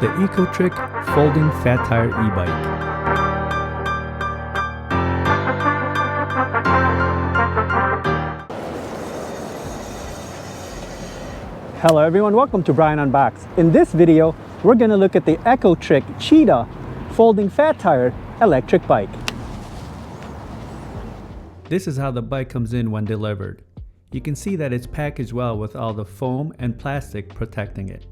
the Ecotric Folding Fat Tire e-bike. Hello everyone, welcome to Brian Unboxed. In this video, we're going to look at the Ecotric Cheetah Folding Fat Tire electric bike. This is how the bike comes in when delivered. You can see that it's packaged well with all the foam and plastic protecting it.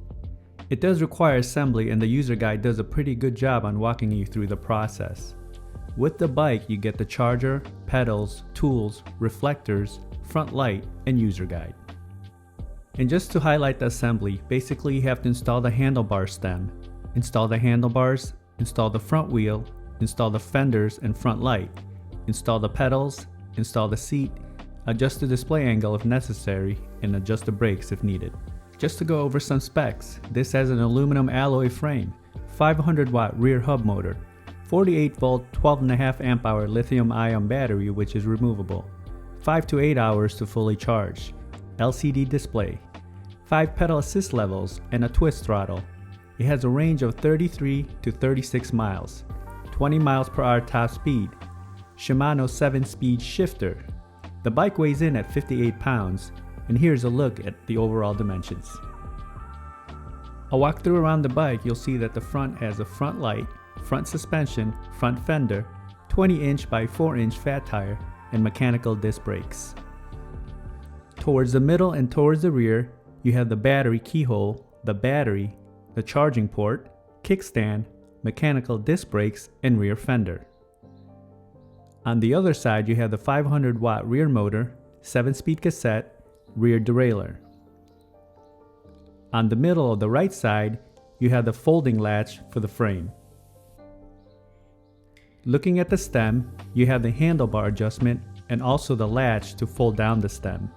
It does require assembly, and the user guide does a pretty good job on walking you through the process. With the bike, you get the charger, pedals, tools, reflectors, front light, and user guide. And just to highlight the assembly, basically you have to install the handlebar stem, install the handlebars, install the front wheel, install the fenders and front light, install the pedals, install the seat, adjust the display angle if necessary, and adjust the brakes if needed. Just to go over some specs, this has an aluminum alloy frame, 500 watt rear hub motor, 48 volt 12.5 amp hour lithium ion battery which is removable, 5 to 8 hours to fully charge, LCD display, 5 pedal assist levels, and a twist throttle. It has a range of 33 to 36 miles, 20 miles per hour top speed, Shimano 7-speed shifter. The bike weighs in at 58 pounds, and here's a look at the overall dimensions. A walkthrough around the bike, you'll see that the front has a front light, front suspension, front fender, 20-inch by 4-inch fat tire, and mechanical disc brakes. Towards the middle and towards the rear, you have the battery keyhole, the battery, the charging port, kickstand, mechanical disc brakes, and rear fender. On the other side, you have the 500 watt rear motor, 7-speed cassette, rear derailleur. On the middle of the right side, you have the folding latch for the frame. Looking at the stem, you have the handlebar adjustment and also the latch to fold down the stem.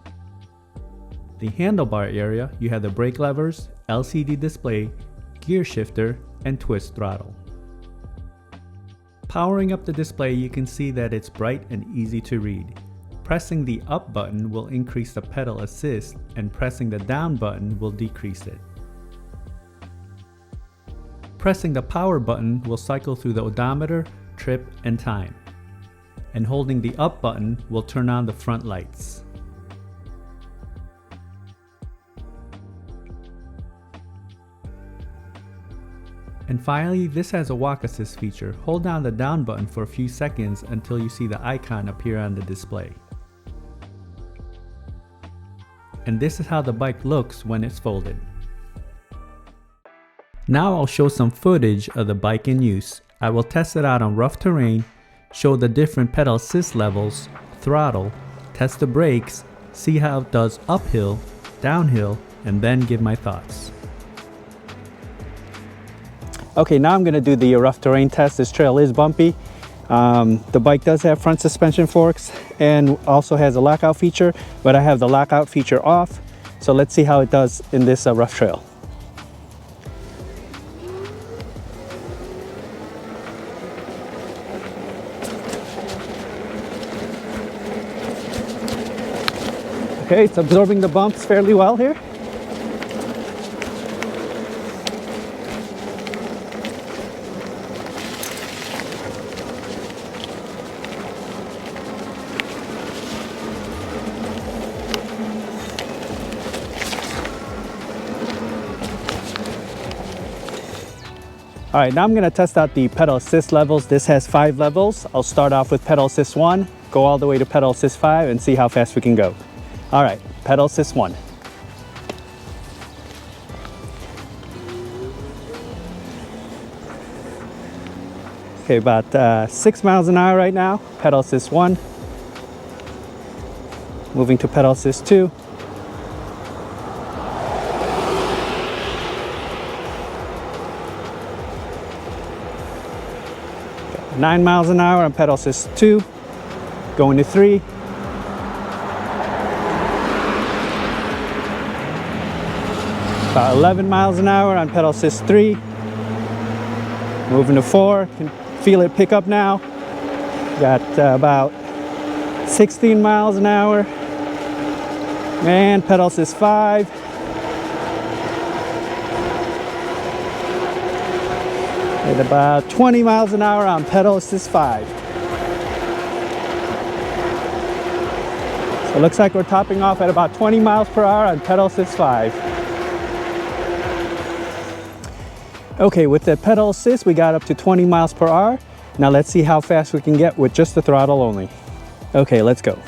The handlebar area, you have the brake levers, LCD display, gear shifter, and twist throttle. Powering up the display, you can see that it's bright and easy to read. Pressing the up button will increase the pedal assist, and pressing the down button will decrease it. Pressing the power button will cycle through the odometer, trip, and time. And holding the up button will turn on the front lights. And finally, this has a walk assist feature. Hold down the down button for a few seconds until you see the icon appear on the display. And this is how the bike looks when it's folded. Now I'll show some footage of the bike in use. I will test it out on rough terrain, show the different pedal assist levels, throttle, test the brakes, see how it does uphill, downhill, and then give my thoughts. Okay, now I'm going to do the rough terrain test. This trail is bumpy. The bike does have front suspension forks and also has a lockout feature, but I have the lockout feature off. So let's see how it does in this rough trail. Okay, it's absorbing the bumps fairly well here. All right, now I'm gonna test out the pedal assist levels. This has 5 levels. I'll start off with pedal assist 1, go all the way to pedal assist 5 and see how fast we can go. All right, pedal assist 1. Okay, about 6 miles an hour right now, pedal assist 1. Moving to pedal assist 2. 9 miles an hour on pedal assist 2, going to 3. About 11 miles an hour on pedal assist 3, moving to 4, can feel it pick up now. Got about 16 miles an hour, and pedal assist 5. At about 20 miles an hour on pedal assist 5. So it looks like we're topping off at about 20 miles per hour on pedal assist 5. Okay, with the pedal assist, we got up to 20 miles per hour. Now let's see how fast we can get with just the throttle only. Okay, let's go.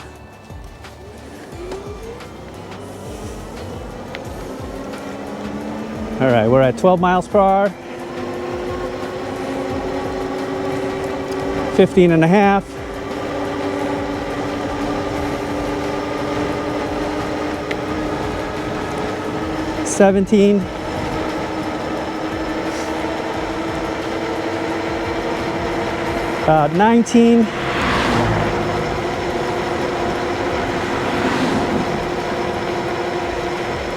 All right, we're at 12 miles per hour. 15 and a half. 17. About 19.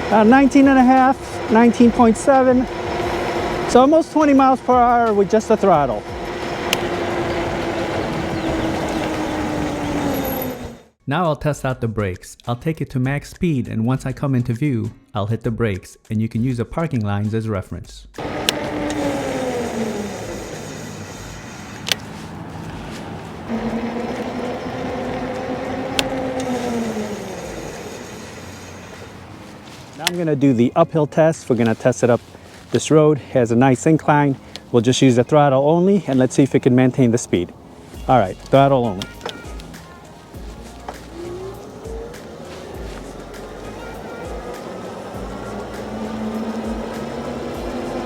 About 19 and a half, 19.7. So almost 20 miles per hour with just the throttle. Now I'll test out the brakes. I'll take it to max speed, and once I come into view, I'll hit the brakes, and you can use the parking lines as reference. Now I'm gonna do the uphill test. We're gonna test it up this road. It has a nice incline. We'll just use the throttle only, and let's see if it can maintain the speed. All right, throttle only.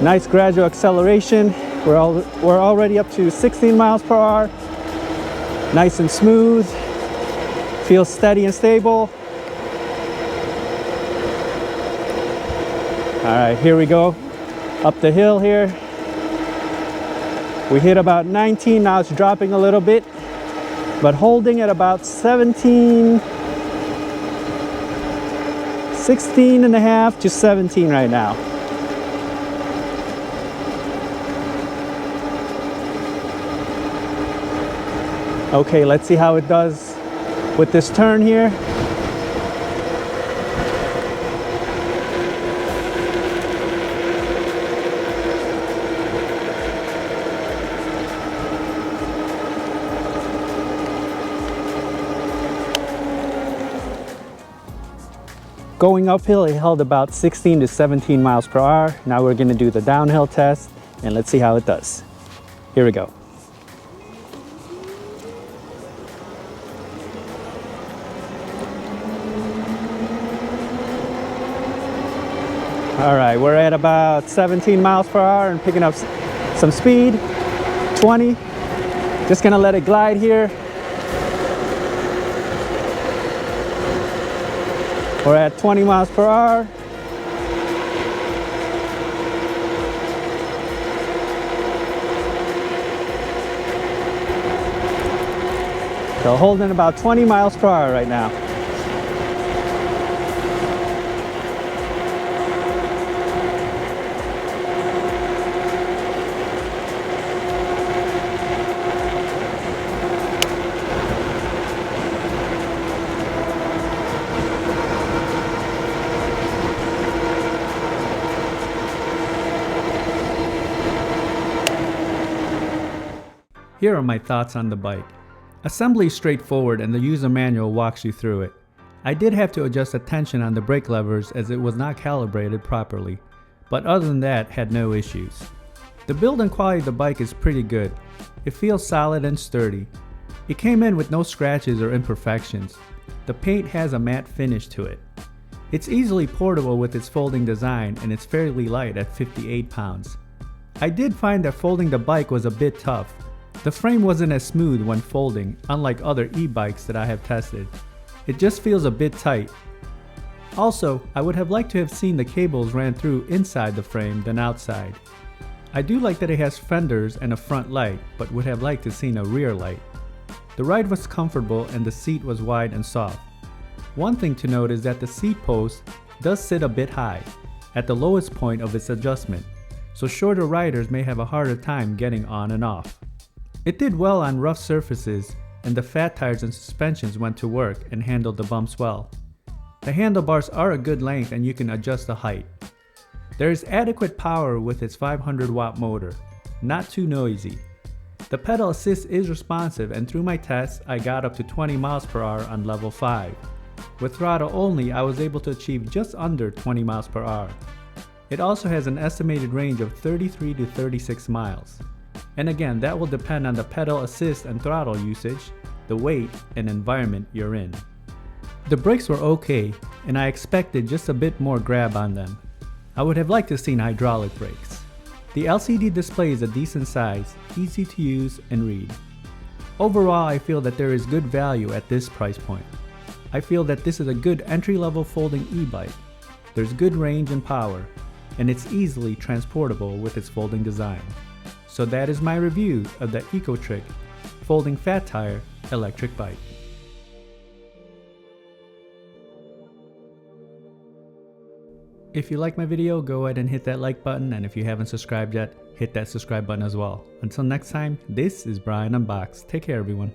Nice gradual acceleration. We're already up to 16 miles per hour. Nice and smooth. Feels steady and stable. All right, here we go. Up the hill here. We hit about 19, now it's dropping a little bit, but holding at about 17, 16 and a half to 17 right now. Okay, let's see how it does with this turn here. Going uphill, it held about 16 to 17 miles per hour. Now we're gonna do the downhill test, and let's see how it does. Here we go. All right, we're at about 17 miles per hour and picking up some speed, 20. Just gonna let it glide here. We're at 20 miles per hour. So holding about 20 miles per hour right now. Here are my thoughts on the bike. Assembly is straightforward and the user manual walks you through it. I did have to adjust the tension on the brake levers as it was not calibrated properly, but other than that, had no issues. The build and quality of the bike is pretty good. It feels solid and sturdy. It came in with no scratches or imperfections. The paint has a matte finish to it. It's easily portable with its folding design, and it's fairly light at 58 pounds. I did find that folding the bike was a bit tough. The frame wasn't as smooth when folding, unlike other e-bikes that I have tested. It just feels a bit tight. Also, I would have liked to have seen the cables ran through inside the frame than outside. I do like that it has fenders and a front light, but would have liked to seen a rear light. The ride was comfortable and the seat was wide and soft. One thing to note is that the seat post does sit a bit high, at the lowest point of its adjustment, so shorter riders may have a harder time getting on and off. It did well on rough surfaces, and the fat tires and suspensions went to work and handled the bumps well. The handlebars are a good length and you can adjust the height. There is adequate power with its 500 watt motor. not too noisy. The pedal assist is responsive, and through my tests I got up to 20 miles per hour on level 5. With throttle only I was able to achieve just under 20 miles per hour. It also has an estimated range of 33 to 36 miles. And again, that will depend on the pedal assist and throttle usage, the weight, and environment you're in. The brakes were okay, and I expected just a bit more grab on them. I would have liked to seen hydraulic brakes. The LCD display is a decent size, easy to use and read. Overall, I feel that there is good value at this price point. I feel that this is a good entry-level folding e-bike. There's good range and power, and it's easily transportable with its folding design. So that is my review of the Ecotric folding fat tire electric bike. If you like my video, go ahead and hit that like button, and if you haven't subscribed yet, hit that subscribe button as well. Until next time, this is Brian Unboxed. Take care, everyone.